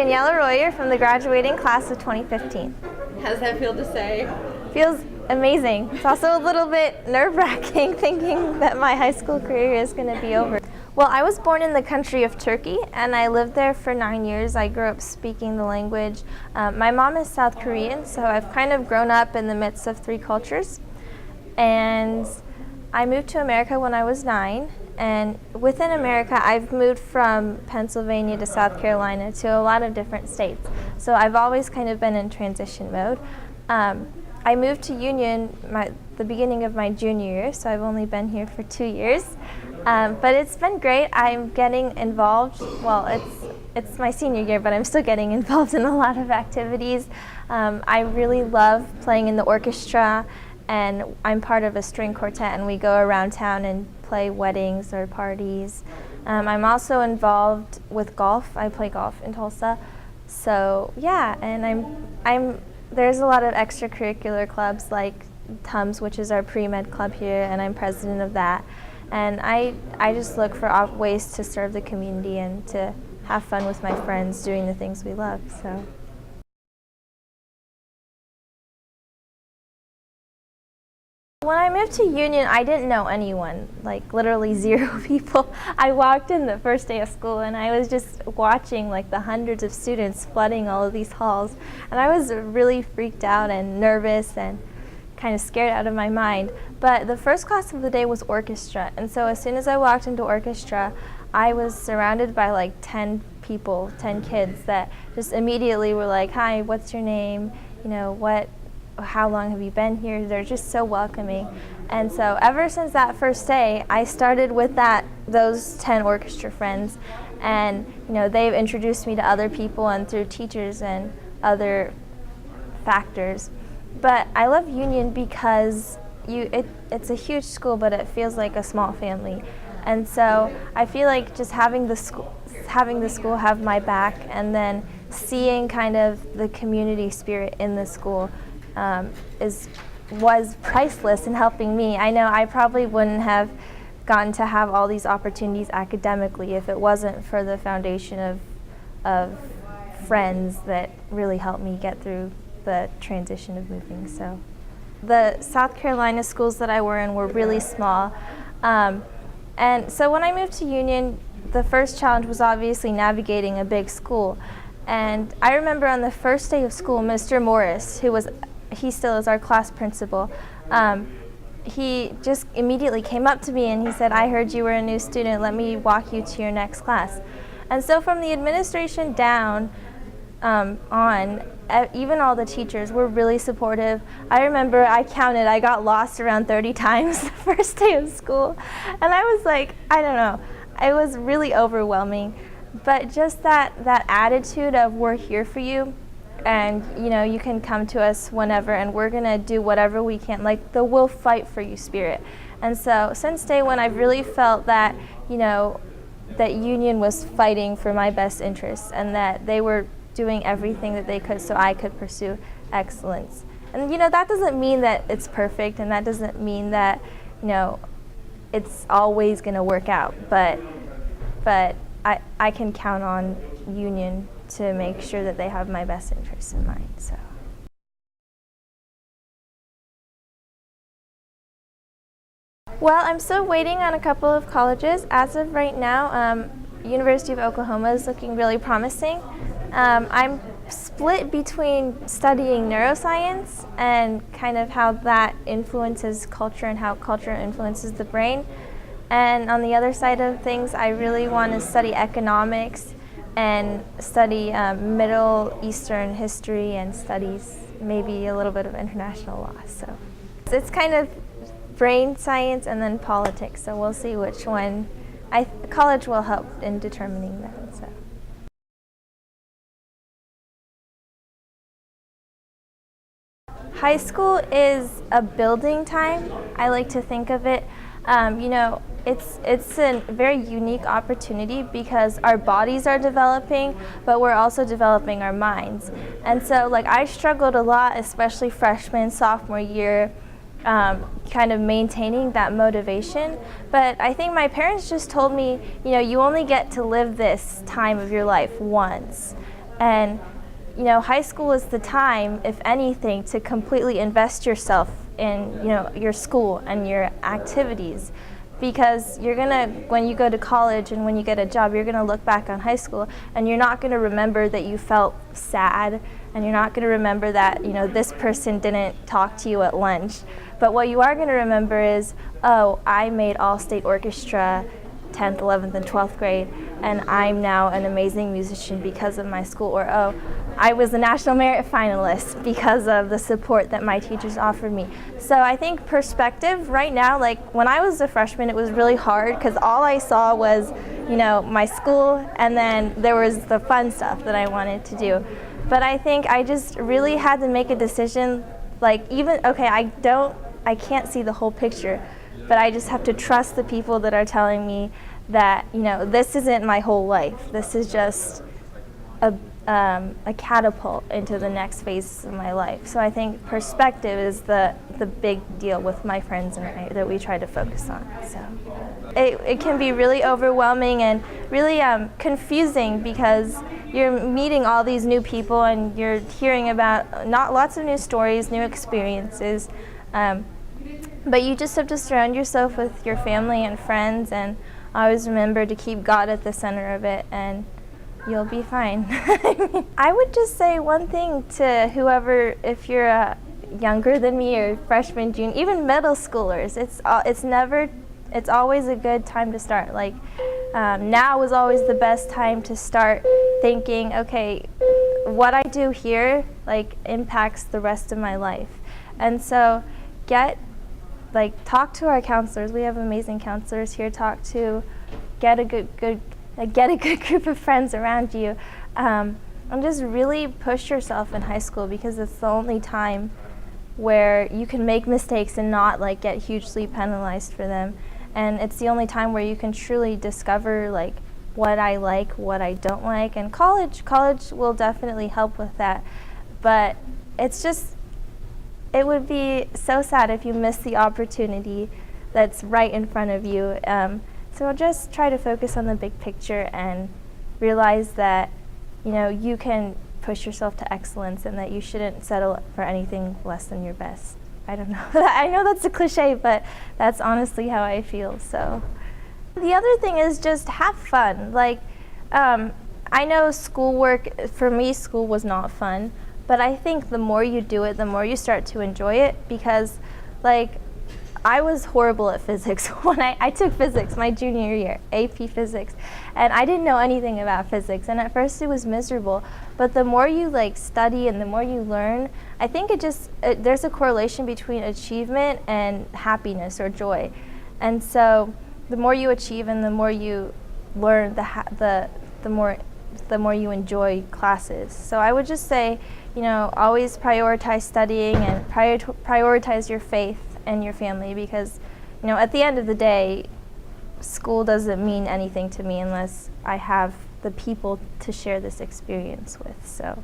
Daniella Royer from the graduating class of 2015. How does that feel to say? Feels amazing. It's also a little bit nerve-wracking thinking that my high school career is going to be over. Well, I was born in the country of Turkey and I lived there for 9 years. I grew up speaking the language. My mom is South Korean, so I've kind of grown up in the midst of 3 cultures. And I moved to America when I was 9. And within America, I've moved from Pennsylvania to South Carolina to a lot of different states. So I've always kind of been in transition mode. I moved to Union the beginning of my junior year, so I've only been here for 2 years. But it's been great. I'm getting involved. Well, it's my senior year, but I'm still getting involved in a lot of activities. I really love playing in the orchestra, and I'm part of a string quartet, and we go around town and play weddings or parties. I'm also involved with golf. I play golf in Tulsa. So yeah, and there's a lot of extracurricular clubs like TUMS, which is our pre-med club here, and I'm president of that. And I just look for ways to serve the community and to have fun with my friends doing the things we love. So. When I moved to Union, I didn't know anyone, like literally 0 people. I walked in the first day of school and I was just watching like the hundreds of students flooding all of these halls. And I was really freaked out and nervous and kind of scared out of my mind. But the first class of the day was orchestra. And so as soon as I walked into orchestra, I was surrounded by like 10 people, 10 kids that just immediately were like, "Hi, what's your name? You know, how long have you been here?" They're just so welcoming. And so ever since that first day, I started with those 10 orchestra friends, and you know, they've introduced me to other people and through teachers and other factors. But I love Union because it's a huge school, but it feels like a small family. And so I feel like just having the school have my back, and then seeing kind of the community spirit in the school was priceless in helping me. I know I probably wouldn't have gotten to have all these opportunities academically if it wasn't for the foundation of friends that really helped me get through the transition of moving. So the South Carolina schools that I were in were really small. And so when I moved to Union, the first challenge was obviously navigating a big school. And I remember on the first day of school, Mr. Morris, he still is our class principal, he just immediately came up to me and he said, "I heard you were a new student, let me walk you to your next class." And so from the administration down on, even all the teachers were really supportive. I remember I got lost around 30 times the first day of school. And I was like, I don't know, it was really overwhelming. But just that attitude of we're here for you, and you know, you can come to us whenever and we're gonna do whatever we can, like the we'll fight for you spirit. And so since day one, I've really felt that, you know, that Union was fighting for my best interests and that they were doing everything that they could so I could pursue excellence. And you know, that doesn't mean that it's perfect, and that doesn't mean that, you know, it's always gonna work out, but I can count on Union to make sure that they have my best interests in mind. So. Well, I'm still waiting on a couple of colleges. As of right now, University of Oklahoma is looking really promising. I'm split between studying neuroscience and kind of how that influences culture and how culture influences the brain. And on the other side of things, I really want to study economics and study Middle Eastern history and studies, maybe a little bit of international law. So it's kind of brain science and then politics, so we'll see which one. College will help in determining that. So. High school is a building time, I like to think of it. You know, it's a very unique opportunity because our bodies are developing, but we're also developing our minds. And so like I struggled a lot, especially freshman, sophomore year, kind of maintaining that motivation. But I think my parents just told me, you know, you only get to live this time of your life once. And you know, high school is the time, if anything, to completely invest yourself in, you know, your school and your activities. Because you're gonna, when you go to college and when you get a job, you're gonna look back on high school and you're not gonna remember that you felt sad, and you're not gonna remember that, you know, this person didn't talk to you at lunch. But what you are gonna remember is, oh, I made all-state orchestra 10th, 11th, and 12th grade, and I'm now an amazing musician because of my school. Or, oh, I was a National Merit Finalist because of the support that my teachers offered me. So I think perspective right now, like when I was a freshman, it was really hard because all I saw was, you know, my school, and then there was the fun stuff that I wanted to do. But I think I just really had to make a decision, like even, okay, I can't see the whole picture, but I just have to trust the people that are telling me that, you know, this isn't my whole life. This is just a catapult into the next phase of my life. So I think perspective is the big deal with my friends and I that we try to focus on. So it can be really overwhelming and really confusing because you're meeting all these new people and you're hearing about lots of new stories, new experiences. But you just have to surround yourself with your family and friends, and always remember to keep God at the center of it, and you'll be fine. I would just say one thing to whoever, if you're younger than me or freshman, junior, even middle schoolers, it's always a good time to start. Like now is always the best time to start thinking, okay, what I do here like impacts the rest of my life. And so talk to our counselors. We have amazing counselors here. Get a good group of friends around you, and just really push yourself in high school because it's the only time where you can make mistakes and not like get hugely penalized for them. And it's the only time where you can truly discover like what I like, what I don't like. And college will definitely help with that. But it would be so sad if you miss the opportunity that's right in front of you. So just try to focus on the big picture and realize that, you know, you can push yourself to excellence and that you shouldn't settle for anything less than your best. I don't know. I know that's a cliche, but that's honestly how I feel. So the other thing is just have fun. Like, I know schoolwork, for me, school was not fun. But I think the more you do it, the more you start to enjoy it, because like I was horrible at physics when I took physics my junior year, AP physics, and I didn't know anything about physics, and at first it was miserable. But the more you like study and the more you learn, I think there's a correlation between achievement and happiness or joy. And so the more you achieve and the more you learn, the more you enjoy classes. So I would just say, you know, always prioritize studying and prioritize your faith and your family, because, you know, at the end of the day, school doesn't mean anything to me unless I have the people to share this experience with. So.